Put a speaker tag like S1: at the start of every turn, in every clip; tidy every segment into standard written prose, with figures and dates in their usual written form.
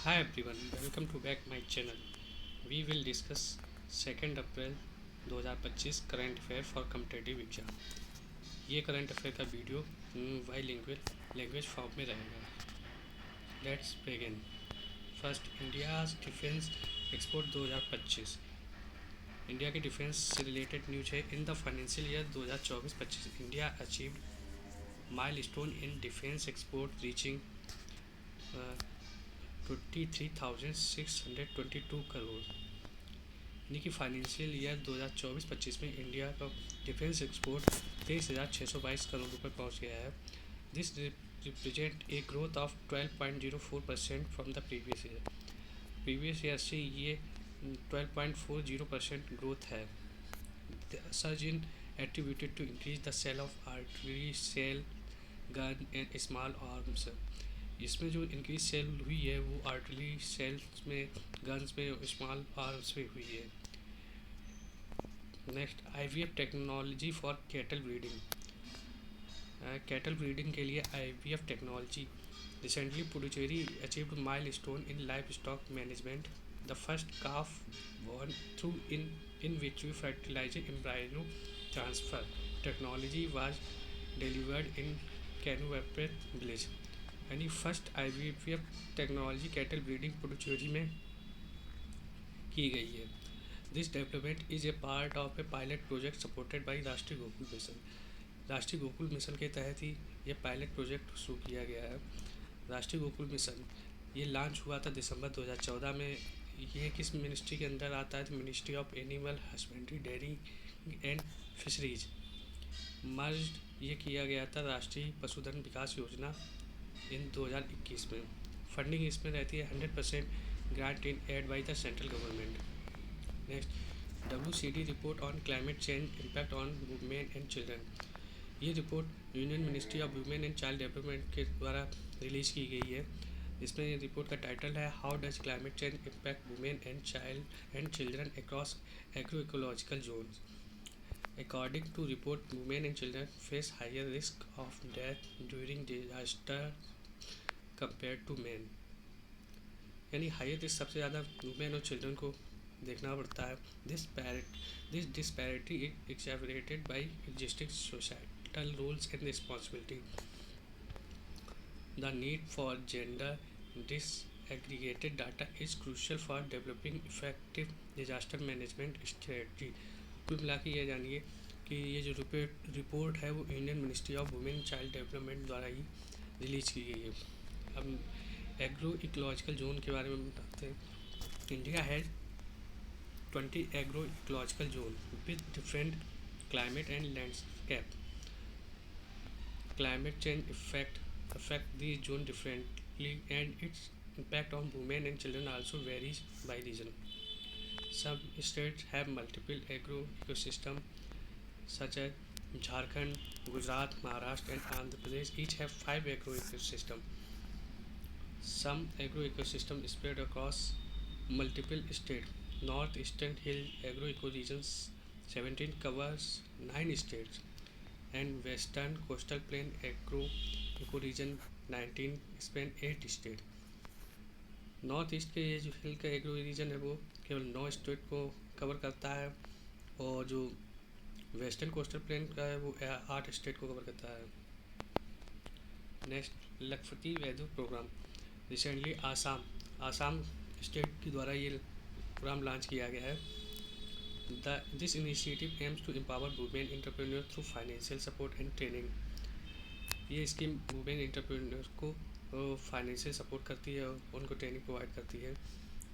S1: Hi everyone, welcome to back my channel. We will discuss 2 April 2025 current affair for competitive exam. ये current affair का video bilingual language form में रहेगा। Let's begin. First, India defence export 2025। India के defence से related news है। In the financial year 2024-25 India achieved milestone in defence export reaching 23,622 crore. यानी कि financial year 2024-25 में इंडिया का डिफेंस एक्सपोर्ट 23,622 करोड़ रुपए पहुंच गया है। This represent a growth of 12.04% from the previous year से ये 12.40% ग्रोथ है। Surge in attributed to increase the sale of artillery sale gun and small arms. इसमें जो इंक्रीज सेल हुई है वो आर्टिलरी सेल्स में, गन्स में, स्मॉल आर्म्स में हुई है। Next, IVF technology for cattle breeding. Cattle breeding के लिए IVF technology recently Puducherry achieved milestone in livestock management. The first calf born through in vitro fertilizer embryo transfer technology was delivered in Canuapet village। यानी first IVF technology cattle breeding Puducherry में की गई है। This development is a part of A pilot project supported by राष्ट्रीय Gokul mission. राष्ट्रीय Gokul mission के तहत ही ये पायलट प्रोजेक्ट शुरू किया गया है। राष्ट्रीय गोकुल मिशन ये लॉन्च हुआ था दिसंबर 2014 में। ये किस मिनिस्ट्री के अंदर आता है? तो ministry of animal husbandry, dairy and fisheries. Merge ये किया गया था राष्ट्रीय पशुधन विकास योजना इन 2021 में। फंडिंग इसमें रहती है 100% grant in aid by the central government. Next, WCD report on climate change impact on women and children. ये report union ministry of women and child development के द्वारा रिलीज़ की गई है। इसमें रिपोर्ट का टाइटल है how does climate change impact women and children across agro ecological zones. According to report, women and children face higher risk of death during disaster compared to men। यानी higher risk सबसे ज़्यादा women और children को देखना पड़ता है। This disparity is accelerated by existing societal rules and responsibility. The need for gender disaggregated data is crucial for developing effective disaster management strategy। कुल मिला के ये जानिए कि ये जो रिपोर्ट है वो Indian ministry of women child development द्वारा ही रिलीज़ की गई है। अब एग्रो इकोलॉजिकल जोन के बारे में बताते हैं। India has 20 agro ecological zone with different climate and landscape. Climate change affect these zone differently and its impact on women and children also varies by region। Some states have multiple agro ecosystem such as Jharkhand, Gujarat, Maharashtra and Andhra Pradesh each have 5 agro ecosystem। Some agro ecosystem spread across multiple states। Northeastern Hill agro ecoregions 17 covers 9 states and Western Coastal Plain agro ecoregion 19 span 8 state. North east के ये जो हिल का agro reason है वो केवल 9 state को cover करता है और जो वेस्टर्न कोस्टल प्लेन का है वो 8 स्टेट को कवर करता है। नेक्स्ट, लखपति वैद्युत प्रोग्राम। रिसेंटली आसाम स्टेट के द्वारा ये प्रोग्राम लॉन्च किया गया है। This initiative aims to empower women entrepreneur through financial support and training. ये स्कीम वुमेन एंटरप्रेन्योर को फाइनेंशियल सपोर्ट करती है और उनको ट्रेनिंग प्रोवाइड करती है।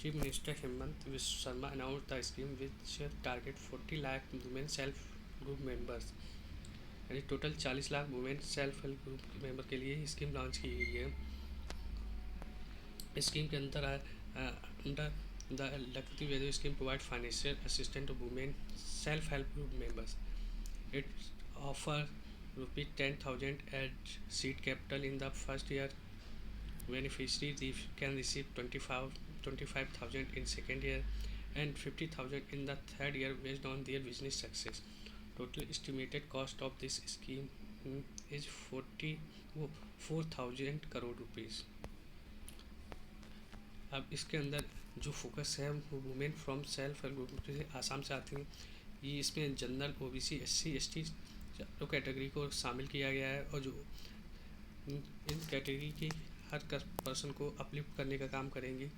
S1: Chief minister Himanta Biswa Sarma announce the scheme which target 40 lakh women self group members. यानी total 40 lakh women self help group member के लिए स्कीम लॉन्च की गई है। स्कीम के अंदर under the Lakhpati Vaidya scheme provide financial assistant to women self help group members. It offer ₹10,000 as seed capital in the first year। Beneficiary can receive 25,000 in second year and 50,000 in the third year based on their business success। Total estimated cost of this scheme is 4,000 crore rupees। अब इसके अंदर जो focus है वो women from self help group से आसाम से आती हैं। ये इसमें जनरल ओबीसी SC ST चारों कैटेगरी को शामिल किया गया है, और जो इन कैटेगरी की हर पर्सन को अपलिफ्ट करने का काम करेंगी।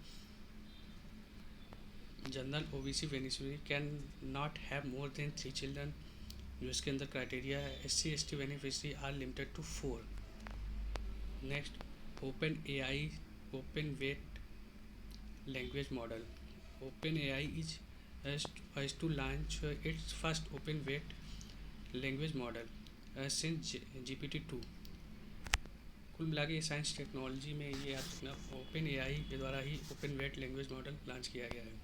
S1: General OBC beneficiary can not have more than 3 children, जो इसके अंदर क्राइटेरिया है। SC ST beneficiary are limited to 4। Next, open AI open weight language model. Open AI is to launch its first open weight language model since GPT-2। कुल मिला के science technology में ये अपना ओपन AI के द्वारा ही open weight language model launch किया गया है।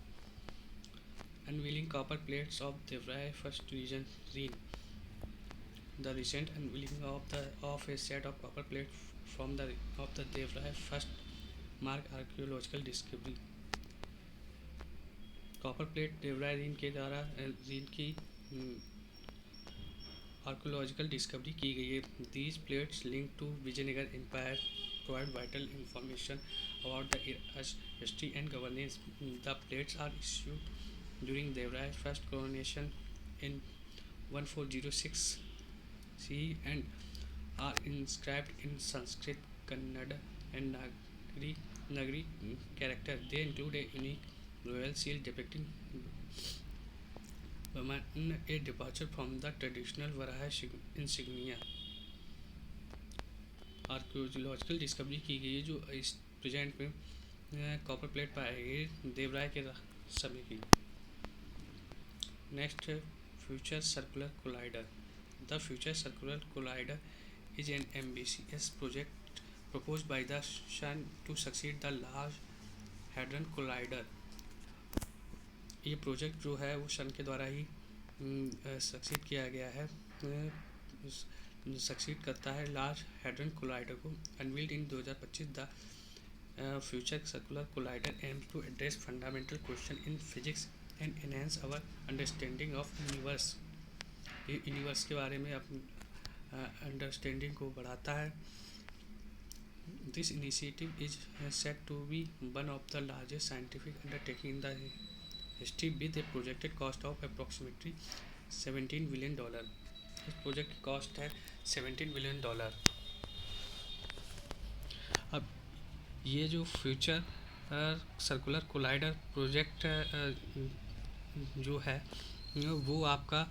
S1: Unveiling copper plates of Devaraya first region reign. The recent unveiling of a set of copper plate from the Devaraya first mark archaeological discovery. Copper plate Devaraya reign के द्वारा reign की archaeological discovery की गई है। These plates link to Vijayanagara empire provide vital information about the history and governance. The plates are issued during Devaraya first coronation in 1406 CE and are inscribed in Sanskrit, Kannada and Nagari character. They include a unique royal seal depicting a departure from the traditional Varaha insignia। Archaeological discovery की गई है जो इस present में copper plate पाई गई देवराय के समय की। Next, future circular collider. The Future Circular Collider is an ambitious project proposed by the Sun to succeed the Large Hadron Collider। ये प्रोजेक्ट जो है वो सन के द्वारा ही सक्सीड किया गया है, सक्सीड करता है लार्ज हैड्रन कोलाइडर को। Unveiled in 2025, the future circular collider aims to address fundamental question in physics and enhance our understanding of universe. ये यूनिवर्स के बारे में अपनी अंडरस्टैंडिंग को बढ़ाता है। This initiative is set to be one of the largest scientific undertaking in the history with a projected cost of approximately $17 billion. इस project की कॉस्ट है $17 बिलियन। अब ये जो फ्यूचर सर्कुलर कोलाइडर प्रोजेक्ट जो है वो आपका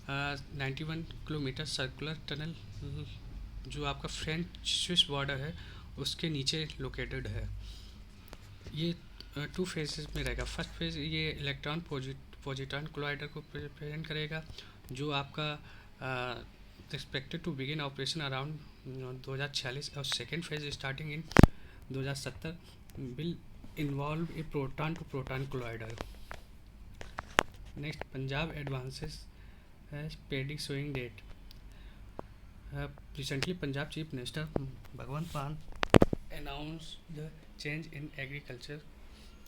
S1: 91 किलोमीटर सर्कुलर टनल जो आपका फ्रेंच स्विस बॉर्डर है उसके नीचे लोकेटेड है। ये 2 फेजेस में रहेगा। फर्स्ट फेज ये इलेक्ट्रॉन पॉजिट्रॉन कोलाइडर को प्रेजेंट करेगा जो आपका expected to begin operation around 2046, और second phase starting in 2070 will involve a proton to proton collider. Next, Punjab advances paddy sowing date. Recently Punjab chief minister Bhagwant Mann announced the change in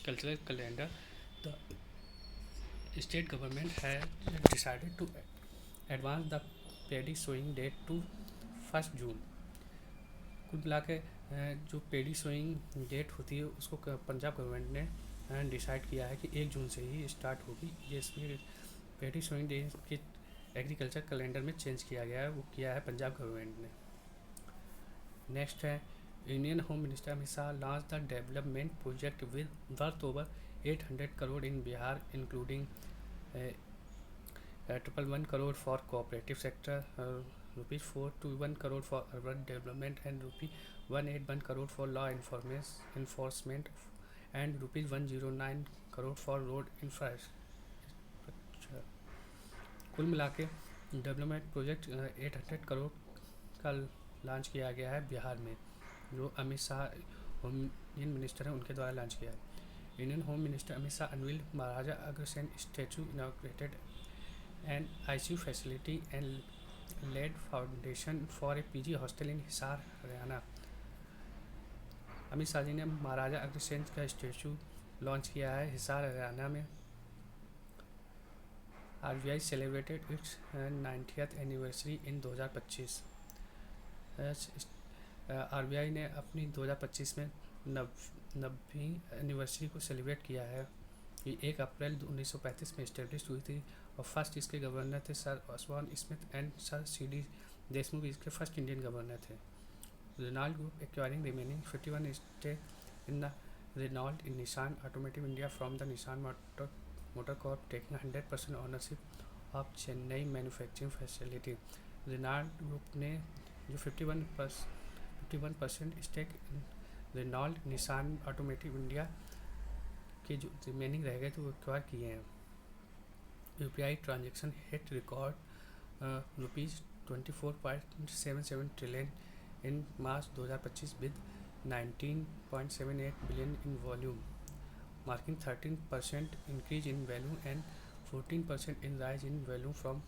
S1: cultural calendar. The state government has decided to advance the paddy sowing date to 1 जून। कुल मिला के जो पेडी sowing date होती है उसको Punjab government ने decide किया है कि 1 जून से ही स्टार्ट होगी। ये इसमें पेडी सोइंग डेट के एग्रीकल्चर कैलेंडर में चेंज किया गया है, वो किया है पंजाब गवर्नमेंट ने। नेक्स्ट है, union home minister Amit Shah launch the development project with worth over 800 crore in Bihar including 111 crore for cooperative sector, ₹421 crore for urban development and ₹181 crore for law enforcement and ₹109 crore for road infrastructure. कुल मिला के डेवलपमेंट प्रोजेक्ट 800 करोड़ का लॉन्च किया गया है बिहार में, जो अमित शाह होम मिनिस्टर हैं उनके द्वारा लॉन्च किया है। Union home minister Amit Shah unveiled Maharaja Agrasen statue, inaugurated an ICU facility and laid foundation for a PG hostel in Hisar Haryana. Amit Shah ji ने महाराजा अग्रसेन का स्टैचू लॉन्च किया है हिसार हरियाणा में। RBI celebrated it's 90th anniversary in 2025। RBI ने अपनी 2025 में नब्बीं एनिवर्सरी को सेलिब्रेट किया है। ये 1 अप्रैल 1935 में इस्टेब्लिश हुई थी और फर्स्ट इसके गवर्नर थे sir Osborne Smith and sir C D. Deshmukh इसके फर्स्ट इंडियन गवर्नर थे। Renault group acquiring remaining 51 stake in the Renault in Nissan automotive India from the Nissan motor corp taking 100% ownership of Chennai manufacturing facility. Renault group ने जो 51% stake Renault Nissan automotive India के जो remaining रह गए थे वो acquire किए हैं। UPI transaction hit record ₹24.77 trillion in March 2025 with 19.78 billion in volume, marking 13% increase in value and 14% in rise in value from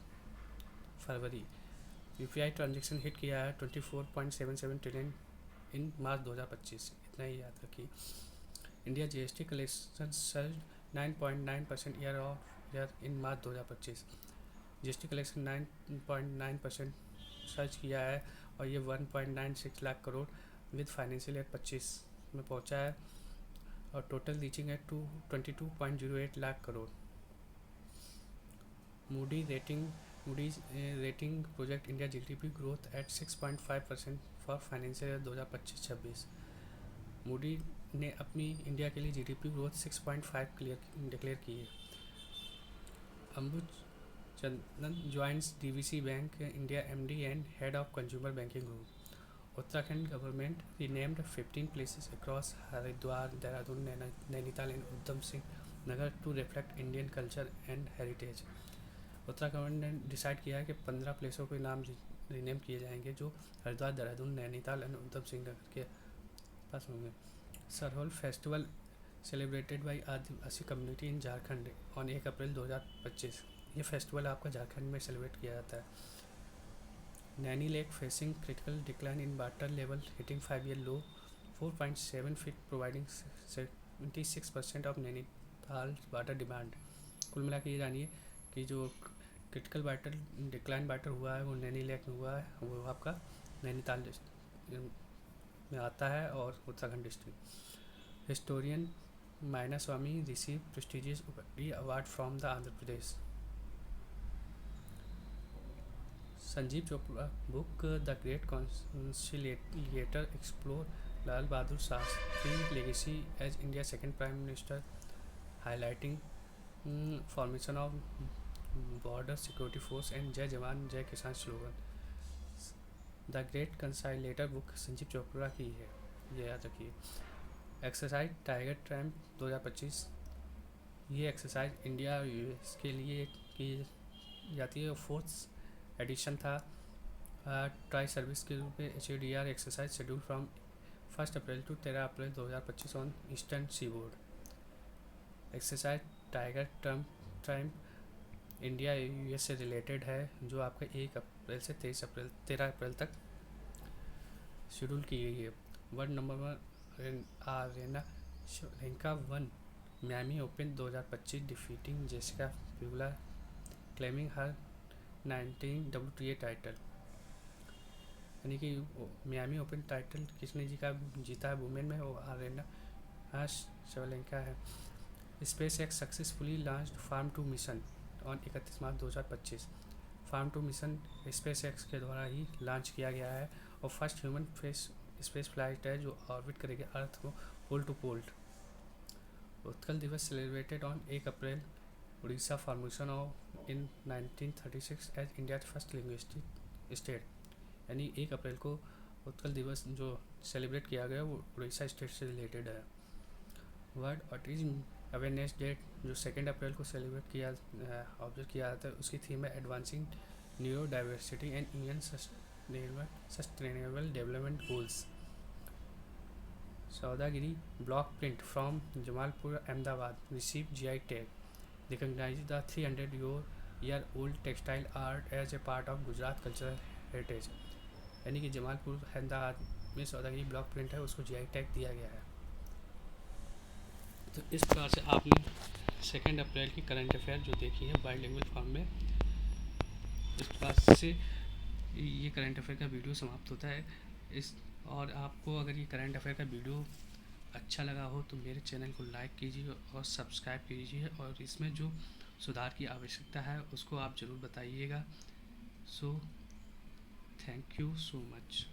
S1: February. UPI transaction hit किया है 24.77 ट्रिलियन इन मार्च 2025, इतना ही याद रखिए। India GST collection surge 9.9% year of year in March 2025। GST collection 9.9% search किया है और ये 1.96 lakh crore with financial year 25 में पहुंचा है और टोटल रीचिंग है 22.08 lakh crore. Moody's rating project India GDP growth at 6.5% for financial year 2025-26। Moody ने अपनी इंडिया के लिए जीडीपी ग्रोथ 6.5 डिक्लेयर की है। Ambuj Chandna joins DCB bank India MD and head of consumer banking group. Uttarakhand government renamed 15 places across Haridwar, Dehradun, Nainital and Udham Singh Nagar to reflect Indian culture and heritage. Uttarakhand ने decide किया है कि 15 प्लेसों के नाम रीनेम किए जाएंगे जो हरिद्वार, देहरादून, नैनीताल एंड उधम सिंह नगर के पास होंगे। Sarhul festival celebrated by Adivasi community in Jharkhand on 1 अप्रैल 2025। ये फेस्टिवल आपका झारखंड में सेलिब्रेट किया जाता है। Naini lake facing critical decline in water level hitting 5-year low 4.7 feet providing 76% of Nainital water demand. कुल मिला के ये जानिए कि जो क्रिटिकल वाटर डिक्लाइन वाटर हुआ है वो नैनी लेक में हुआ है, वो आपका नैनीताल में आता है और Uttarakhand district. Historian Mayna Swamy receive prestigious award from the Andhra Pradesh. Sanjeev Chopra book the great conciliator explore Lal Bahadur Shastri legacy as India second prime minister, highlighting formation of border security force and Jai Jawan Jai Kisan slogan. The great conciliator book Sanjeev Chopra की है, ये याद रखिए। Exercise tiger triumph 2025। ये exercise India US के लिए की जाती है। 4th एडिशन था। ट्राई सर्विस के रूप में HADR exercise schedule from 1 April to 13 April 2025 on eastern seaboard. Exercise tiger triumph India US से रिलेटेड है जो आपका 1 अप्रैल से 13 अप्रैल तक शेड्यूल की गई है। वर्ल्ड नंबर 1 आरेना श्रीलंका 1 Miami open 2025 defeating Jessica Pegula claiming her 19 WTA title. यानी कि मियामी ओपन टाइटल किसने जीता है वुमेन में, वो आरेना श्रीलंका है। SpaceX successfully launched Fram two mission on 31 March 2025। Fram two mission SpaceX के द्वारा ही लॉन्च किया गया है और फर्स्ट ह्यूमन स्पेस फ्लाइट है जो ऑर्बिट करेगी अर्थ को pole to pole. Utkal Divas celebrated on 1 April. Orissa formation of in 1936 as India first linguistic state. यानी 1 अप्रैल को उत्कल दिवस जो सेलिब्रेट किया गया वो उड़ीसा स्टेट से रिलेटेड है। वर्ल्ड ऑटिज्म अवेयरनेस डेट जो 2 अप्रैल को सेलिब्रेट किया ऑब्जर्व किया जाता है, उसकी थीम है advancing neurodiversity and UN sustainable development goals. Saudagiri block print from Jamalpur Ahmedabad receive GI tag, recognise the 300-year-old textile art as a part of Gujarat cultural heritage. यानी कि जमालपुर अहमदाबाद में सौदागिरी ब्लॉक प्रिंट है, उसको GI टैग दिया गया है। तो इस प्रकार से आपने 2 अप्रैल की करंट अफेयर जो देखी है बाइलिंगुअल फॉर्म में, इस प्रकार से ये करंट अफेयर का वीडियो समाप्त होता है। और आपको अगर ये करंट अफेयर का वीडियो अच्छा लगा हो तो मेरे चैनल को लाइक कीजिए और सब्सक्राइब कीजिए, और इसमें जो सुधार की आवश्यकता है उसको आप ज़रूर बताइएगा। So thank you so much.